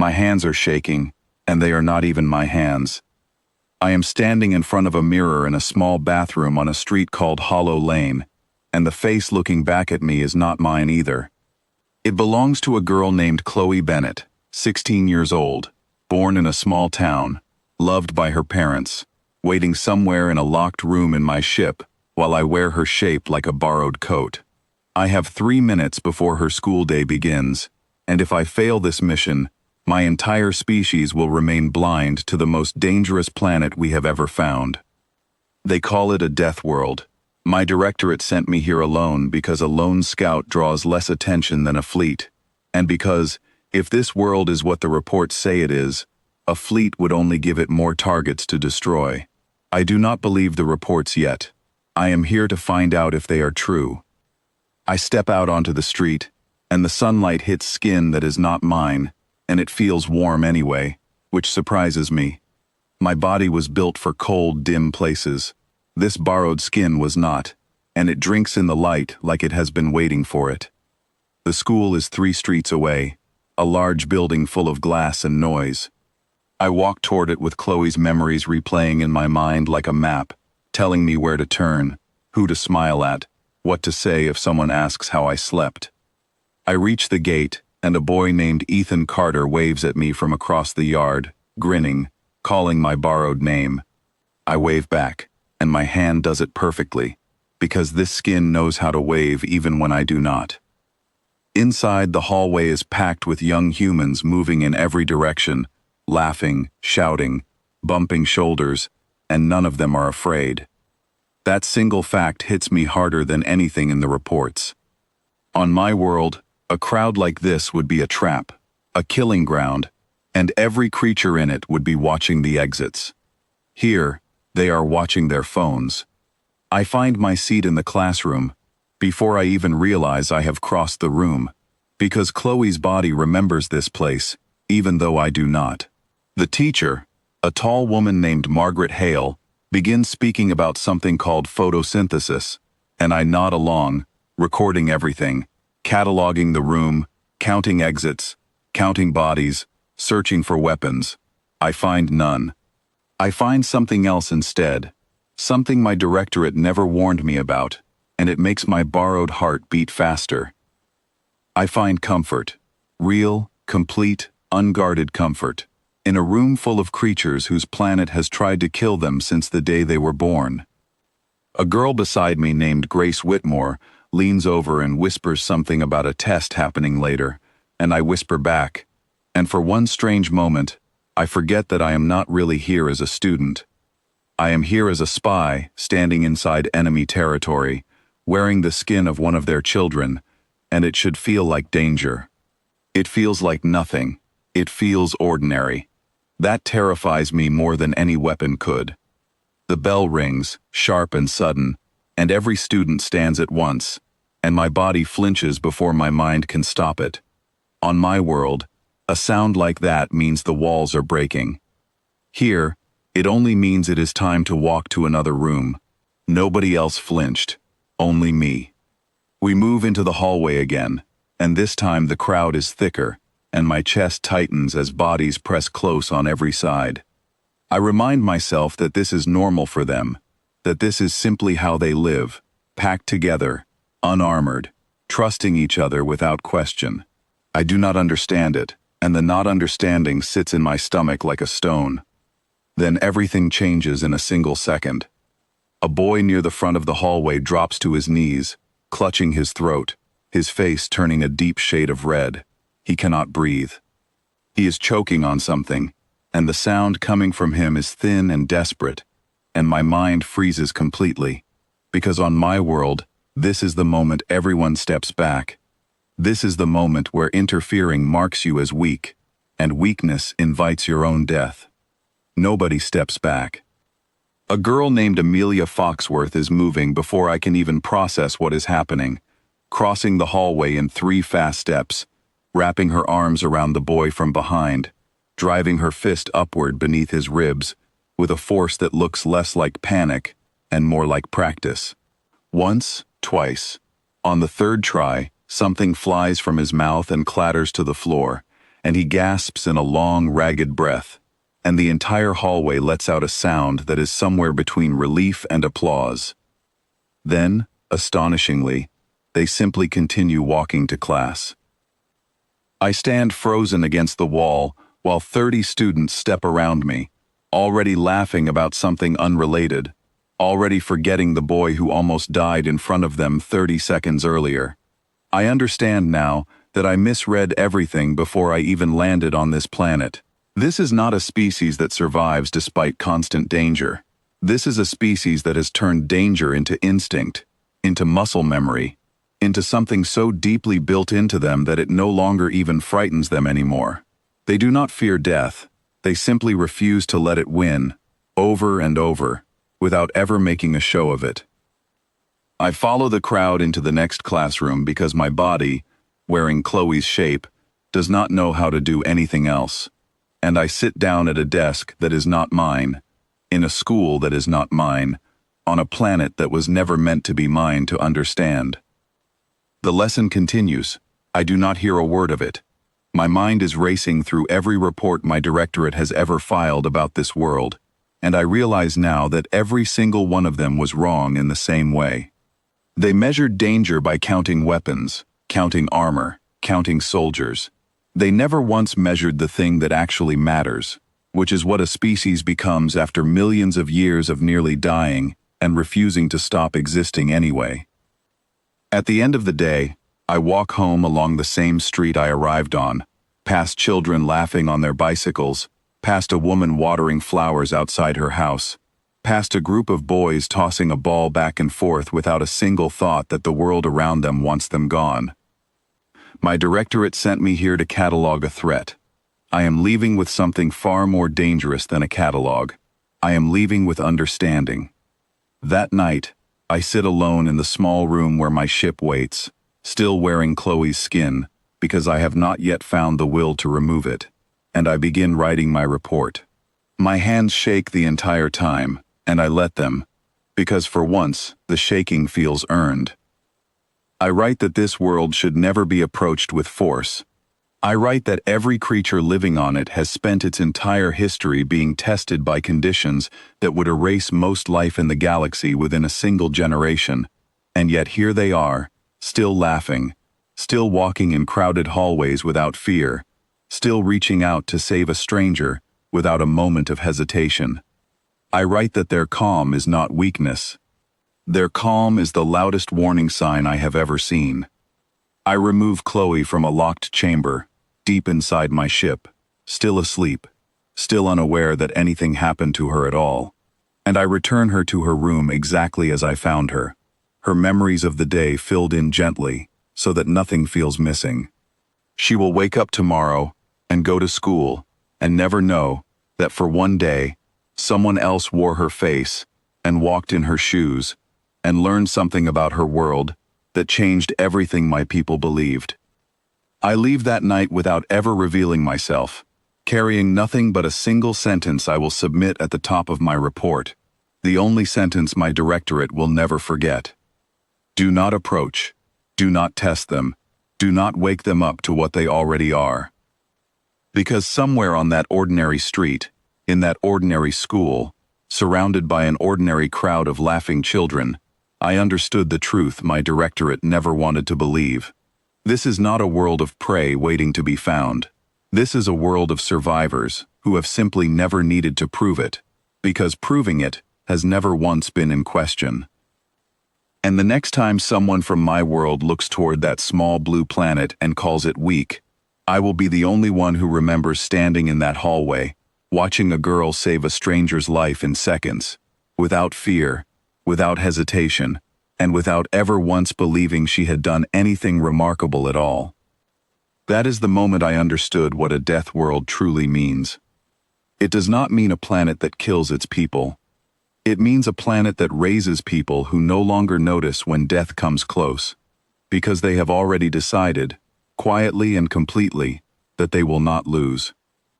My hands are shaking, and they are not even my hands. I am standing in front of a mirror in a small bathroom on a street called Hollow Lane, and the face looking back at me is not mine either. It belongs to a girl named Chloe Bennett, 16 years old, born in a small town, loved by her parents, waiting somewhere in a locked room in my ship while I wear her shape like a borrowed coat. I have 3 minutes before her school day begins, and if I fail this mission, my entire species will remain blind to the most dangerous planet we have ever found. They call it a Deathworld. My directorate sent me here alone because a lone scout draws less attention than a fleet, and because, if this world is what the reports say it is, a fleet would only give it more targets to destroy. I do not believe the reports yet. I am here to find out if they are true. I step out onto the street, and the sunlight hits skin that is not mine, and it feels warm anyway, which surprises me. My body was built for cold, dim places. This borrowed skin was not, and it drinks in the light like it has been waiting for it. The school is 3 streets away, a large building full of glass and noise. I walk toward it with Chloe's memories replaying in my mind like a map, telling me where to turn, who to smile at, what to say if someone asks how I slept. I reach the gate, and a boy named Ethan Carter waves at me from across the yard, grinning, calling my borrowed name. I wave back, and my hand does it perfectly, because this skin knows how to wave even when I do not. Inside, the hallway is packed with young humans moving in every direction, laughing, shouting, bumping shoulders, and none of them are afraid. That single fact hits me harder than anything in the reports. On my world, a crowd like this would be a trap, a killing ground, and every creature in it would be watching the exits. Here, they are watching their phones. I find my seat in the classroom before I even realize I have crossed the room, because Chloe's body remembers this place, even though I do not. The teacher, a tall woman named Margaret Hale, begins speaking about something called photosynthesis, and I nod along, recording everything, cataloging the room, counting exits, counting bodies, searching for weapons. I find none. I find something else instead, something my directorate never warned me about, and it makes my borrowed heart beat faster. I find comfort, real, complete, unguarded comfort, in a room full of creatures whose planet has tried to kill them since the day they were born. A girl beside me named Grace Whitmore leans over and whispers something about a test happening later, and I whisper back, and for one strange moment, I forget that I am not really here as a student. I am here as a spy, standing inside enemy territory, wearing the skin of one of their children, and it should feel like danger. It feels like nothing. It feels ordinary. That terrifies me more than any weapon could. The bell rings, sharp and sudden, and every student stands at once, and my body flinches before my mind can stop it. On my world, a sound like that means the walls are breaking. Here, it only means it is time to walk to another room. Nobody else flinched, only me. We move into the hallway again, and this time the crowd is thicker, and my chest tightens as bodies press close on every side. I remind myself that this is normal for them, that this is simply how they live, packed together, unarmored, trusting each other without question. I do not understand it, and the not understanding sits in my stomach like a stone. Then everything changes in a single second. A boy near the front of the hallway drops to his knees, clutching his throat, his face turning a deep shade of red. He cannot breathe. He is choking on something, and the sound coming from him is thin and desperate, and my mind freezes completely, because on my world, this is the moment everyone steps back. This is the moment where interfering marks you as weak, and weakness invites your own death. Nobody steps back. A girl named Amelia Foxworth is moving before I can even process what is happening, crossing the hallway in 3 fast steps, wrapping her arms around the boy from behind, driving her fist upward beneath his ribs, with a force that looks less like panic and more like practice. Once, twice. On the 3rd try, something flies from his mouth and clatters to the floor, and he gasps in a long, ragged breath, and the entire hallway lets out a sound that is somewhere between relief and applause. Then, astonishingly, they simply continue walking to class. I stand frozen against the wall while 30 students step around me, already laughing about something unrelated, already forgetting the boy who almost died in front of them 30 seconds earlier. I understand now that I misread everything before I even landed on this planet. This is not a species that survives despite constant danger. This is a species that has turned danger into instinct, into muscle memory, into something so deeply built into them that it no longer even frightens them anymore. They do not fear death. They simply refuse to let it win, over and over, without ever making a show of it. I follow the crowd into the next classroom because my body, wearing Chloe's shape, does not know how to do anything else. And I sit down at a desk that is not mine, in a school that is not mine, on a planet that was never meant to be mine to understand. The lesson continues. I do not hear a word of it. My mind is racing through every report my directorate has ever filed about this world, and I realize now that every single one of them was wrong in the same way. They measured danger by counting weapons, counting armor, counting soldiers. They never once measured the thing that actually matters, which is what a species becomes after millions of years of nearly dying and refusing to stop existing anyway. At the end of the day, I walk home along the same street I arrived on, past children laughing on their bicycles, past a woman watering flowers outside her house, past a group of boys tossing a ball back and forth without a single thought that the world around them wants them gone. My directorate sent me here to catalog a threat. I am leaving with something far more dangerous than a catalog. I am leaving with understanding. That night, I sit alone in the small room where my ship waits, still wearing Chloe's skin, because I have not yet found the will to remove it, and I begin writing my report. My hands shake the entire time, and I let them, because for once, the shaking feels earned. I write that this world should never be approached with force. I write that every creature living on it has spent its entire history being tested by conditions that would erase most life in the galaxy within a single generation, and yet here they are, still laughing, still walking in crowded hallways without fear, still reaching out to save a stranger without a moment of hesitation. I write that their calm is not weakness. Their calm is the loudest warning sign I have ever seen. I remove Chloe from a locked chamber, deep inside my ship, still asleep, still unaware that anything happened to her at all, and I return her to her room exactly as I found her, her memories of the day filled in gently, so that nothing feels missing. She will wake up tomorrow and go to school and never know that for one day, someone else wore her face and walked in her shoes and learned something about her world that changed everything my people believed. I leave that night without ever revealing myself, carrying nothing but a single sentence I will submit at the top of my report, the only sentence my directorate will never forget. Do not approach. Do not test them. Do not wake them up to what they already are. Because somewhere on that ordinary street, in that ordinary school, surrounded by an ordinary crowd of laughing children, I understood the truth my directorate never wanted to believe. This is not a world of prey waiting to be found. This is a world of survivors who have simply never needed to prove it, because proving it has never once been in question. And the next time someone from my world looks toward that small blue planet and calls it weak, I will be the only one who remembers standing in that hallway, watching a girl save a stranger's life in seconds, without fear, without hesitation, and without ever once believing she had done anything remarkable at all. That is the moment I understood what a death world truly means. It does not mean a planet that kills its people. It means a planet that raises people who no longer notice when death comes close, because they have already decided, quietly and completely, that they will not lose.